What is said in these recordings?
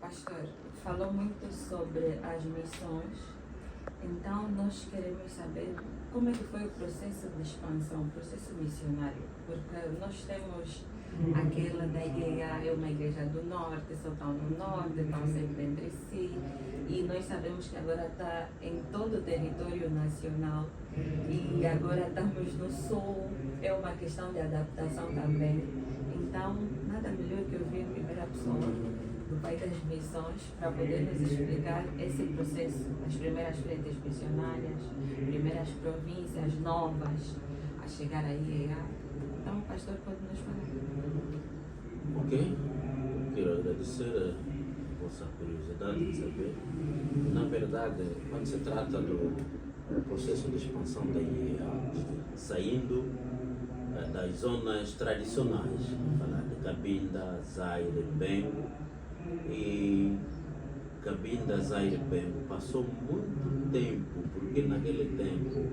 Pastor, falou muito sobre as missões, então nós queremos saber como é que foi o processo de expansão, o processo missionário, porque nós temos aquela da igreja, é uma igreja do norte, só estão no norte, estão sempre entre si, e nós sabemos que agora está em todo o território nacional, e agora estamos no sul, é uma questão de adaptação também. Então, nada melhor que ouvir a primeira pessoa do Pai das Missões para poder nos explicar esse processo, as primeiras frentes missionárias, primeiras províncias novas a chegar aí. Então, o pastor pode nos falar. Ok, quero agradecer a vossa curiosidade de saber. Na verdade, quando se trata do processo de expansão da IEA, saindo das zonas tradicionais, falar de Cabinda, Zaire, Bengo, e Cabinda, Zaire, Bengo passou muito tempo, porque naquele tempo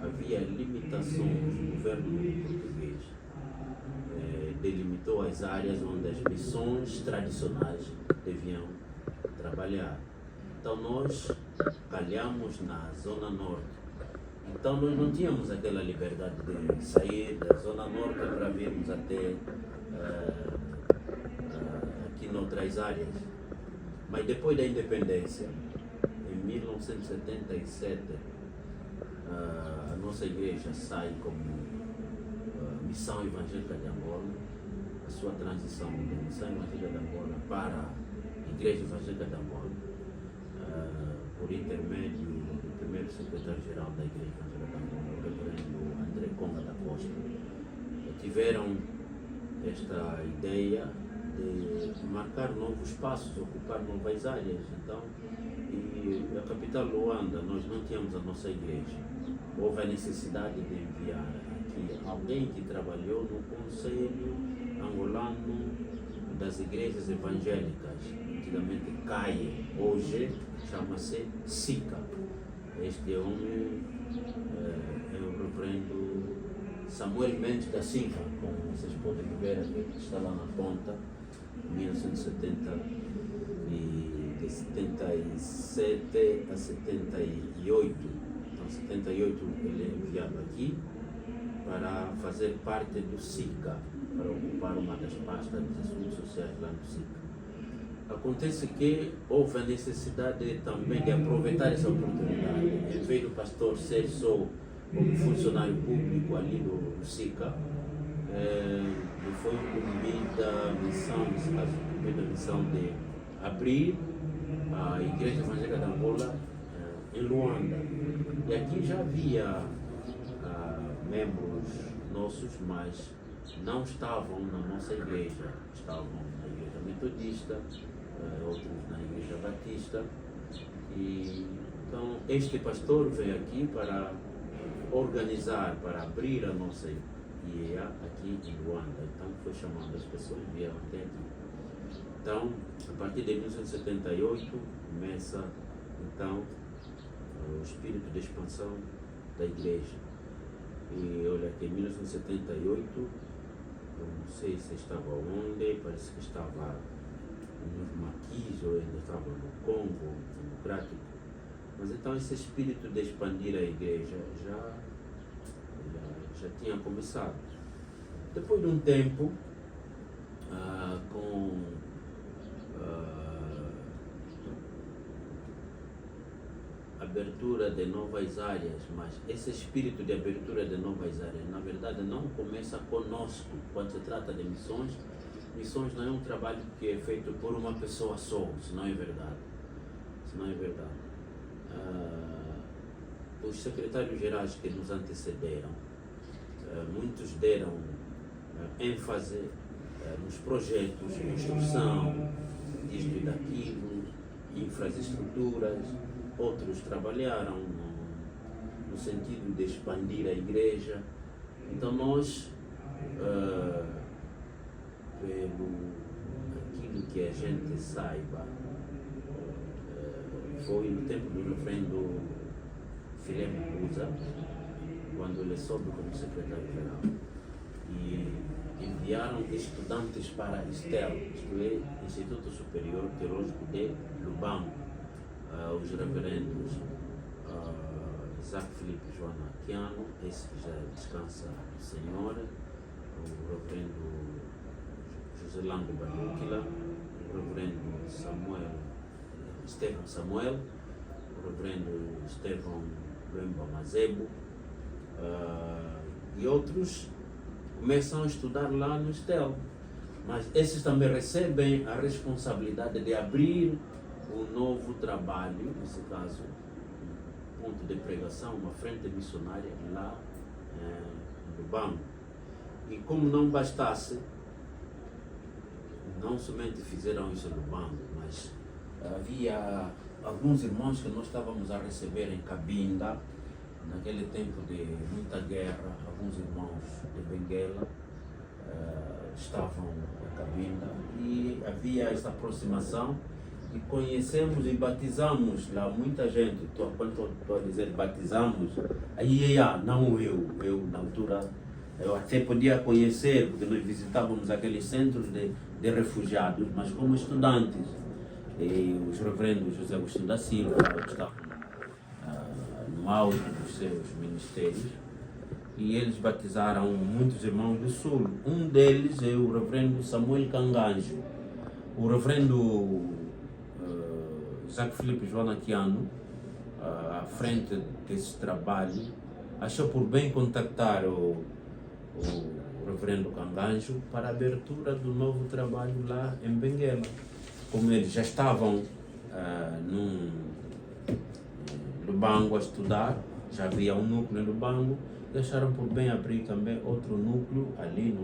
havia limitações, o governo português delimitou as áreas onde as missões tradicionais deviam trabalhar. Então nós calhamos na zona norte. Então nós não tínhamos aquela liberdade de sair da zona norte para virmos até aqui noutras áreas. Mas depois da independência, em 1977, a nossa igreja sai como Missão Evangélica de Angola, a sua transição de Missão Evangélica de Angola para a Igreja Evangélica de Angola, por intermédio do primeiro secretário-geral da Igreja Evangélica de Angola, o reverendo André Conga da Costa, tiveram esta ideia de marcar novos passos, ocupar novas áreas. Então, e a capital Luanda, nós não tínhamos a nossa igreja. Houve a necessidade de enviar aqui alguém que trabalhou no Conselho Angolano das Igrejas Evangélicas, antigamente CAE, hoje chama-se SICA. Este homem é o reverendo Samuel Mendes da Silva, como vocês podem ver aqui, que está lá na ponta, 1970, de 77 a 78. Então, 78 ele é enviado aqui para fazer parte do SICA, para ocupar uma das pastas dos assuntos sociais lá no SICA. Acontece que houve a necessidade também de aproveitar essa oportunidade. Em vez do pastor ser só como funcionário público ali do SICA, ele foi incumbido a missão de abrir a Igreja Evangélica de Angola em Luanda. E aqui já havia membros nossos, mas não estavam na nossa igreja, estavam na Igreja Metodista, outros na Igreja Batista. E então este pastor veio aqui para organizar, para abrir a nossa IEA aqui em Luanda. Então foi chamando as pessoas, vieram até aqui. Então, a partir de 1978 começa então o espírito de expansão da igreja. E olha que em 1978, eu não sei se estava onde, parece que estava nos Maquis ou ainda estava no Congo Democrático. Mas então esse espírito de expandir a igreja já tinha começado. Depois de um tempo, com abertura de novas áreas, mas esse espírito de abertura de novas áreas, na verdade, não começa conosco. Quando se trata de missões, missões não é um trabalho que é feito por uma pessoa só, isso não é verdade. Isso não é verdade. Os secretários gerais que nos antecederam, muitos deram ênfase nos projetos de construção, disto e daquilo, infraestruturas. Outros trabalharam no sentido de expandir a igreja. Então nós, pelo aquilo que a gente saiba, foi no tempo do referendo Filemo Buza, quando ele soube como secretário-geral. E enviaram estudantes para ISTEL, isto é, Instituto Superior Teológico de Lubão, os reverendos Isaac Filipe Joana Tiano, esse que já descansa no Senhor, o reverendo José Lango Banúquila, o reverendo Estevão Samuel, o reverendo Estevão Luemba Mazebo, e outros começam a estudar lá no STEL. Mas esses também recebem a responsabilidade de abrir um novo trabalho, nesse caso, um ponto de pregação, uma frente missionária lá no Lubão. E como não bastasse, não somente fizeram isso no Lubão, mas havia alguns irmãos que nós estávamos a receber em Cabinda, naquele tempo de muita guerra. Alguns irmãos de Benguela estavam em Cabinda e havia essa aproximação e conhecemos e batizamos lá muita gente. Quando estou a dizer batizamos, aí não eu na altura eu até podia conhecer, porque nós visitávamos aqueles centros de refugiados, mas como estudantes. E os reverendos José Agostinho da Silva estavam no auge dos seus ministérios e eles batizaram muitos irmãos do Sul. Um deles é o reverendo Samuel Canganjo. O reverendo Isaac Filipe Joana Tiano, à frente desse trabalho, achou por bem contactar o reverendo Canganjo para a abertura do novo trabalho lá em Benguela. Como eles já estavam no Lubango a estudar, já havia um núcleo no Lubango, deixaram por bem abrir também outro núcleo ali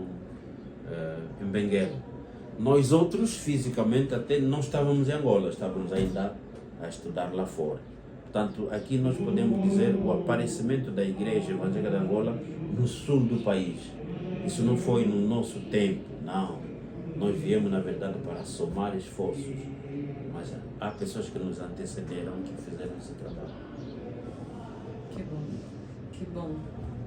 em Benguela. Nós outros, fisicamente, até não estávamos em Angola, estávamos ainda a estudar lá fora. Portanto, aqui nós podemos dizer o aparecimento da Igreja Evangélica de Angola no sul do país. Isso não foi no nosso tempo, não. Nós viemos, na verdade, para somar esforços. Mas há pessoas que nos antecederam que fizeram esse trabalho. Que bom, que bom.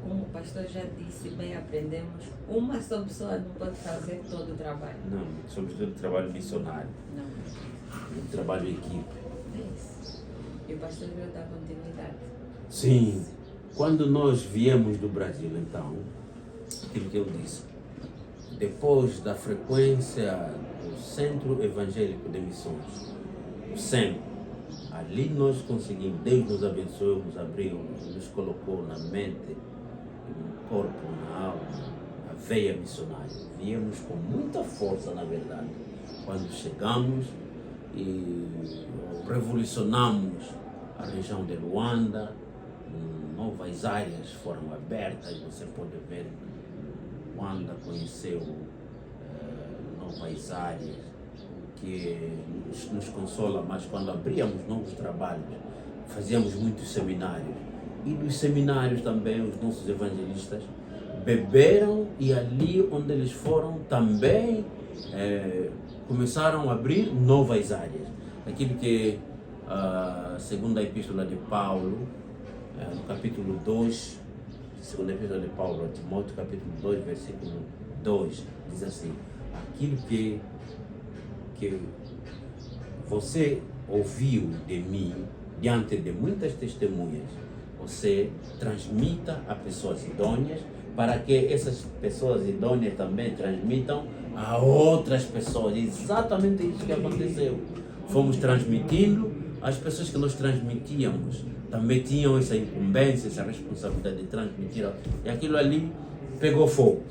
Como o pastor já disse, bem aprendemos, uma só pessoa não pode fazer todo o trabalho. Não, sobretudo trabalho missionário. Não. Um trabalho em equipe. É isso. E o pastor veio dar continuidade. Sim. Quando nós viemos do Brasil, então, aquilo que eu disse, depois da frequência do Centro Evangélico de Missões, o SEM, ali nós conseguimos, Deus nos abençoou, nos abriu, nos colocou na mente, no corpo, na alma, a veia missionária. Viemos com muita força, na verdade, quando chegamos e revolucionamos a região de Luanda, novas áreas foram abertas, você pode ver, Luanda conheceu novas áreas, que nos consola, mas quando abríamos novos trabalhos, fazíamos muitos seminários. E dos seminários também os nossos evangelistas beberam e ali onde eles foram também começaram a abrir novas áreas. Aquilo que a segunda epístola de Paulo, no capítulo 2, segunda epístola de Paulo a Timóteo, capítulo 2, versículo 2, diz assim: aquilo que você ouviu de mim diante de muitas testemunhas, você transmita a pessoas idôneas, para que essas pessoas idôneas também transmitam a outras pessoas. Exatamente isso que aconteceu. Fomos transmitindo, as pessoas que nós transmitíamos também tinham essa incumbência, essa responsabilidade de transmitir, e aquilo ali pegou fogo.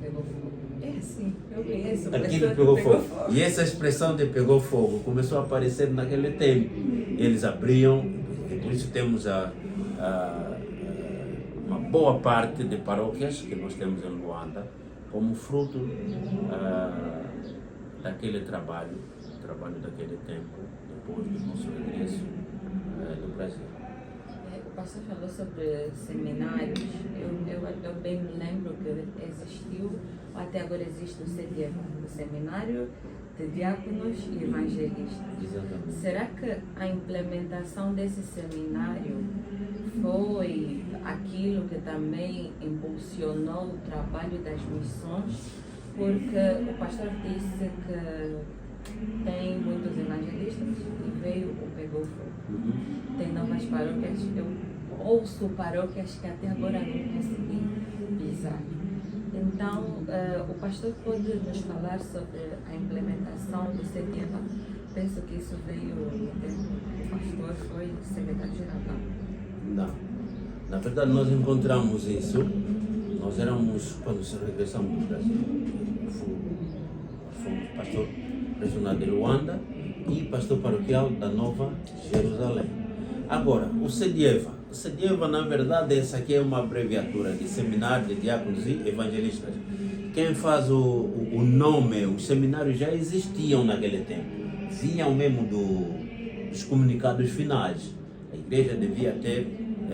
Pegou fogo. É assim, eu conheço. Aquilo pegou fogo. E essa expressão de pegou fogo começou a aparecer naquele tempo. Eles abriam, e por isso temos uma boa parte de paróquias que nós temos em Luanda como fruto daquele trabalho daquele tempo, depois do nosso regresso do Brasil. O pastor falou sobre seminários. Eu bem me lembro que existiu, até agora existe o CDEV, o Seminário de Diáconos e Evangelistas. Exatamente. Será que a implementação desse seminário foi aquilo que também impulsionou o trabalho das missões? porque o pastor disse que tem muitos evangelistas e veio ou pegou fogo. Tem novas paróquias, eu ouço paróquias que até agora não consegui pisar. Então, o pastor pode nos falar sobre a implementação do CEDEVA. Penso que isso veio no tempo que o pastor foi secretário-geral. Não. Na verdade, nós encontramos isso. Nós éramos, quando regressamos do Brasil, fomos pastor regional de Luanda e pastor paroquial da Nova Jerusalém. Agora, o CEDEVA, na verdade, essa aqui é uma abreviatura de Seminário de Diáconos e Evangelistas. Quem faz o nome, os seminários já existiam naquele tempo. Vinham mesmo dos comunicados finais. A igreja devia ter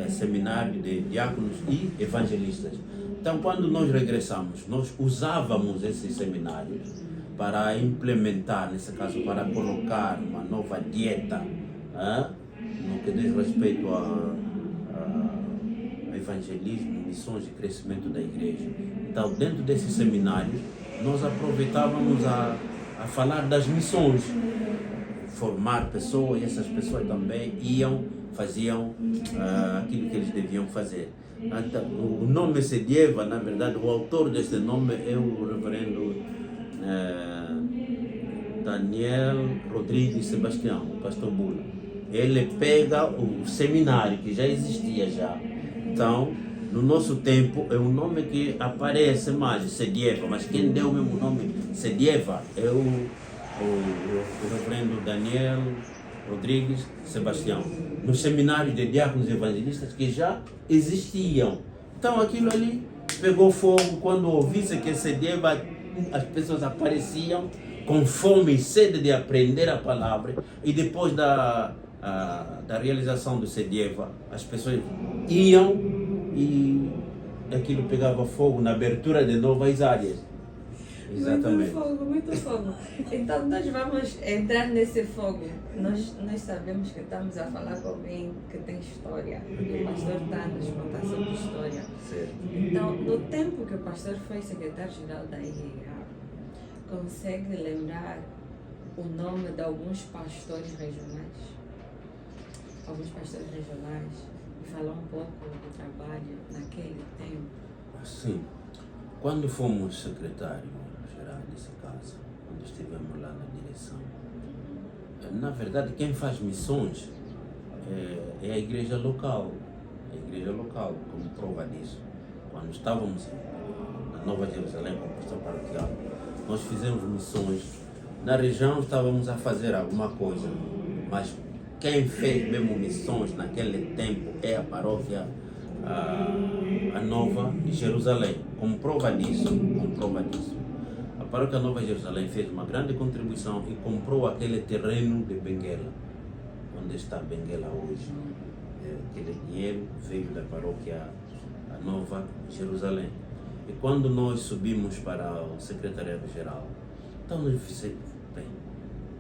seminário de diáconos e evangelistas. Então, quando nós regressamos, nós usávamos esses seminários para implementar, nesse caso, para colocar uma nova dieta no que diz respeito a evangelismo, missões e crescimento da igreja. Então, dentro desses seminários, nós aproveitávamos a falar das missões, formar pessoas, e essas pessoas também faziam aquilo que eles deviam fazer. Então, o nome CEDEVA, na verdade, o autor deste nome é o reverendo Daniel Rodrigues Sebastião, o pastor Bula. Ele pega o seminário que já existia já. Então, no nosso tempo, é um nome que aparece mais, CEDEVA, mas quem deu o mesmo nome CEDEVA é o reverendo Daniel Rodrigues Sebastião, nos seminários de diáconos evangelistas que já existiam. Então aquilo ali pegou fogo quando ouvisse que CEDEVA, as pessoas apareciam com fome e sede de aprender a palavra, e depois da realização do CEDEVA, as pessoas iam e aquilo pegava fogo na abertura de novas áreas. Exatamente. Muito fogo. Então nós vamos entrar nesse fogo. Nós sabemos que estamos a falar com alguém que tem história, porque o pastor está a nos contar sobre história. Certo. Então, no tempo que o pastor foi secretário-geral da IEA, consegue lembrar o nome de alguns pastores regionais? Alguns pastores regionais, e falar um pouco do trabalho naquele tempo? Sim. Quando fomos secretário-geral dessa casa, quando estivemos lá na direção, na verdade quem faz missões é a igreja local. A igreja local, como prova disso. Quando estávamos na Nova Jerusalém como pastor paroquial, nós fizemos missões. Na região estávamos a fazer alguma coisa, mas quem fez mesmo missões naquele tempo é a paróquia a Nova Jerusalém. Como prova disso, a paróquia Nova Jerusalém fez uma grande contribuição e comprou aquele terreno de Benguela, onde está Benguela hoje. Aquele dinheiro veio da paróquia a Nova Jerusalém. E quando nós subimos para o secretariado-geral, então nós fizemos, bem,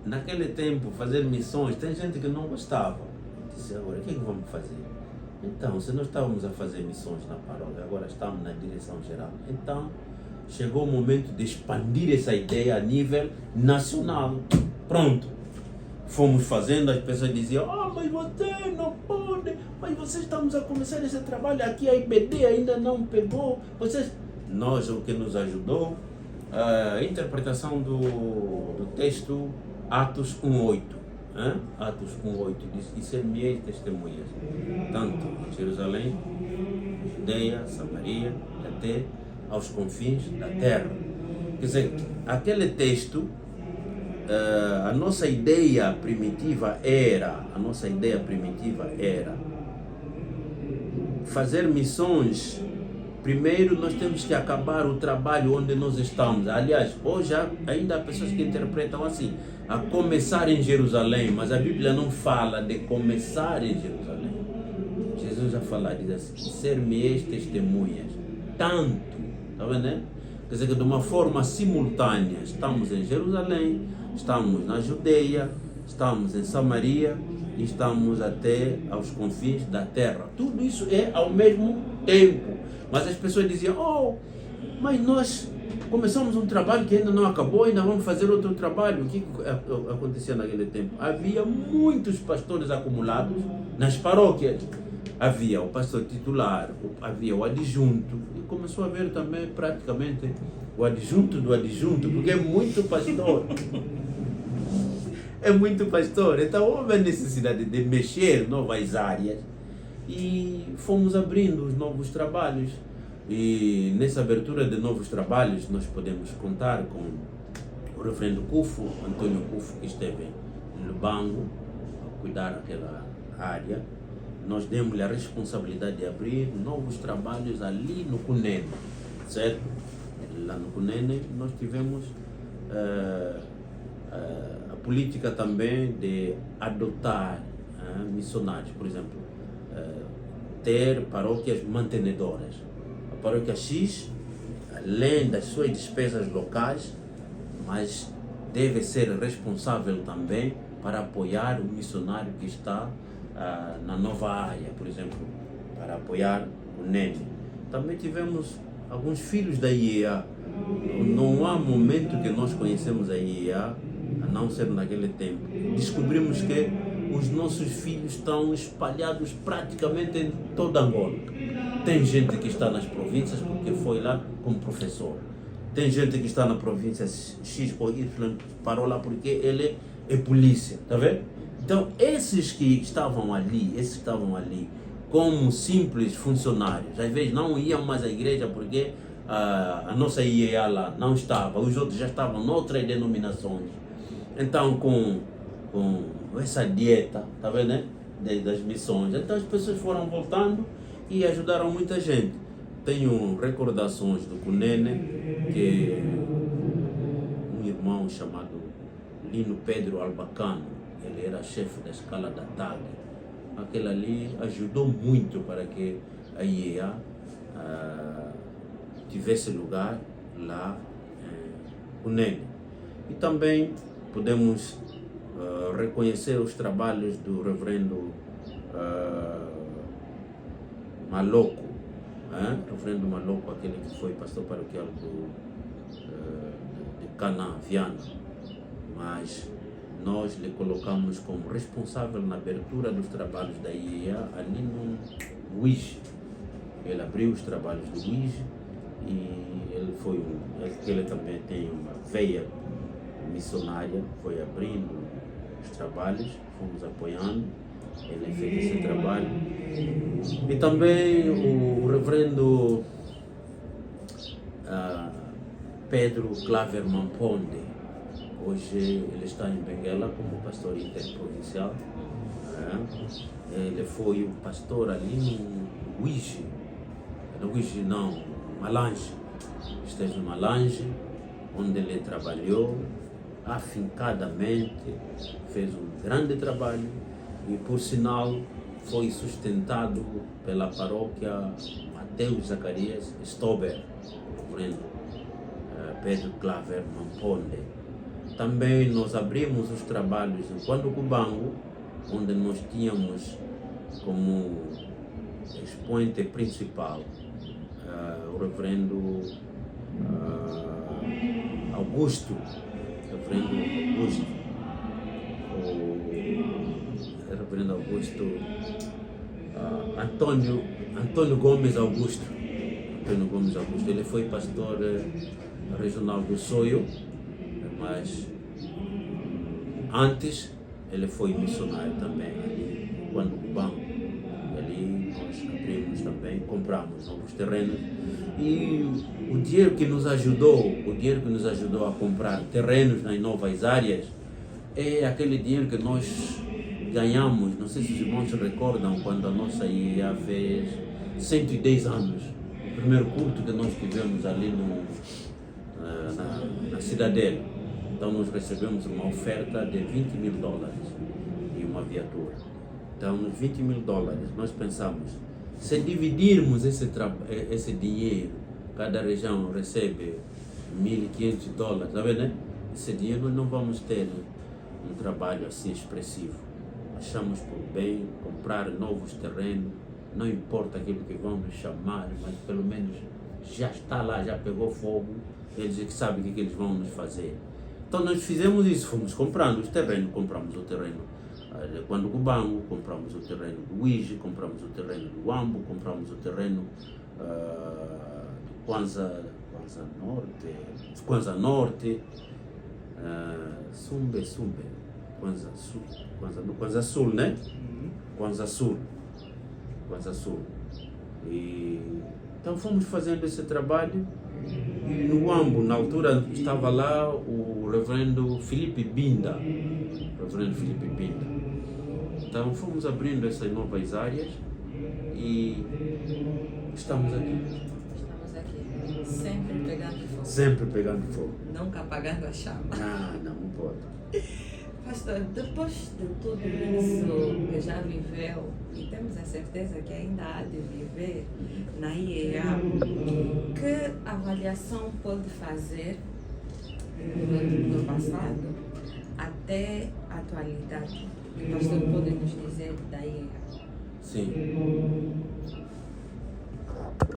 naquele tempo fazer missões, tem gente que não gostava. Disse, agora o que é que vamos fazer? Então, se nós estávamos a fazer missões na paróquia, agora estamos na direção geral. Então, chegou o momento de expandir essa ideia a nível nacional. Pronto. Fomos fazendo, as pessoas diziam, mas você não pode, mas vocês estamos a começar esse trabalho aqui, a IBD ainda não pegou. Nós, o que nos ajudou, a interpretação do texto Atos 1:8. Atos 1:8 diz, e ser-me-eis testemunhas, tanto em Jerusalém, Judeia, Samaria, até aos confins da terra. Quer dizer, aquele texto, a nossa ideia primitiva era fazer missões. Primeiro nós temos que acabar o trabalho onde nós estamos. Aliás, hoje ainda há pessoas que interpretam assim, a começar em Jerusalém, mas a Bíblia não fala de começar em Jerusalém. Jesus já fala, diz assim, ser-me-eis testemunhas. Tanto, está vendo, né? Quer dizer que de uma forma simultânea, estamos em Jerusalém, estamos na Judeia, estamos em Samaria e estamos até aos confins da terra. Tudo isso é ao mesmo tempo. Mas as pessoas diziam, mas nós começamos um trabalho que ainda não acabou, ainda vamos fazer outro trabalho. O que acontecia naquele tempo? Havia muitos pastores acumulados nas paróquias. Havia o pastor titular, havia o adjunto, e começou a haver também praticamente o adjunto do adjunto, porque é muito pastor. É muito pastor. Então houve a necessidade de mexer novas áreas e fomos abrindo os novos trabalhos. E nessa abertura de novos trabalhos nós podemos contar com o reverendo Cufo, Antônio Cufo, que esteve no Lubango a cuidar daquela área. Nós demos-lhe a responsabilidade de abrir novos trabalhos ali no Cunene, certo? Lá no Cunene nós tivemos a política também de adotar missionários, por exemplo, ter paróquias mantenedoras. A paróquia X, além das suas despesas locais, mas deve ser responsável também para apoiar o missionário que está na nova área, por exemplo, para apoiar o Nene. Também tivemos alguns filhos da IEA. Não há momento que nós conhecemos a IEA, a não ser naquele tempo. Descobrimos que os nossos filhos estão espalhados praticamente em toda Angola. Tem gente que está nas províncias porque foi lá como professor. Tem gente que está na província X ou Y, parou lá porque ele é polícia, tá vendo? Então, esses que estavam ali como simples funcionários, às vezes não iam mais à igreja porque a nossa IEA lá não estava, os outros já estavam em outras denominações. Então, com essa dieta, tá vendo, né? Das missões, então as pessoas foram voltando e ajudaram muita gente. Tenho recordações do Cunene, que um irmão chamado Lino Pedro Albacano, ele era chefe da escala da TAG. Aquele ali ajudou muito para que a IEA tivesse lugar lá em Cunene. E também podemos reconhecer os trabalhos do reverendo Maloco, reverendo Maloco, aquele que foi pastor paroquial de Canaã, Viana, mas nós lhe colocamos como responsável na abertura dos trabalhos da IEA ali no UIG. Ele abriu os trabalhos do UIG e ele também tem uma veia missionária, foi abrindo os trabalhos, fomos apoiando, ele fez esse trabalho. E também o reverendo Pedro Claver Mamponde, hoje ele está em Benguela como pastor interprovincial. Ele foi o pastor ali no Uigi, não, Malange. Esteve em Malange, onde ele trabalhou afincadamente, fez um grande trabalho e, por sinal, foi sustentado pela paróquia Mateus Zacarias Stober, reverendo Pedro Claver Mamponde. Também nós abrimos os trabalhos em Quanducubango, onde nós tínhamos como expoente principal o reverendo Augusto, o reverendo Augusto, Antônio Gomes Augusto. Ele foi pastor regional do Soio, mas antes ele foi missionário também ali quando o banco. Ali nós abrimos também, compramos novos terrenos e o dinheiro que nos ajudou a comprar terrenos nas novas áreas é aquele dinheiro que nós ganhamos. Não sei se os irmãos se recordam quando a nossa IEA fez 110 anos, o primeiro culto que nós tivemos ali na Cidadela. Então nós recebemos uma oferta de $20 mil e uma viatura. Então nos $20 mil nós pensamos, se dividirmos esse dinheiro, cada região recebe $1.500, tá vendo, né? Esse dinheiro nós não vamos ter um trabalho assim expressivo. Achamos por bem comprar novos terrenos, não importa aquilo que vão nos chamar, mas pelo menos já está lá, já pegou fogo, Eles é que sabem o que eles vão nos fazer. Então nós fizemos isso, fomos comprando os terrenos, compramos o terreno quando o Bango, compramos o terreno do Uíge, compramos o terreno do Uambo, compramos o terreno do Kwanza Norte, Sumbe, Kwanza Sul, né? Kwanza Sul. E então fomos fazendo esse trabalho. E no Uambo, na altura, estava lá o reverendo Filipe Binda. Então fomos abrindo essas novas áreas e estamos aqui. Sempre pegando fogo. Nunca apagando a chama. Não pode. Pastor, depois de tudo isso que já viveu, e temos a certeza que ainda há de viver na IEA, que avaliação pode fazer do passado até a atualidade? O pastor pode nos dizer da IEA? Sim.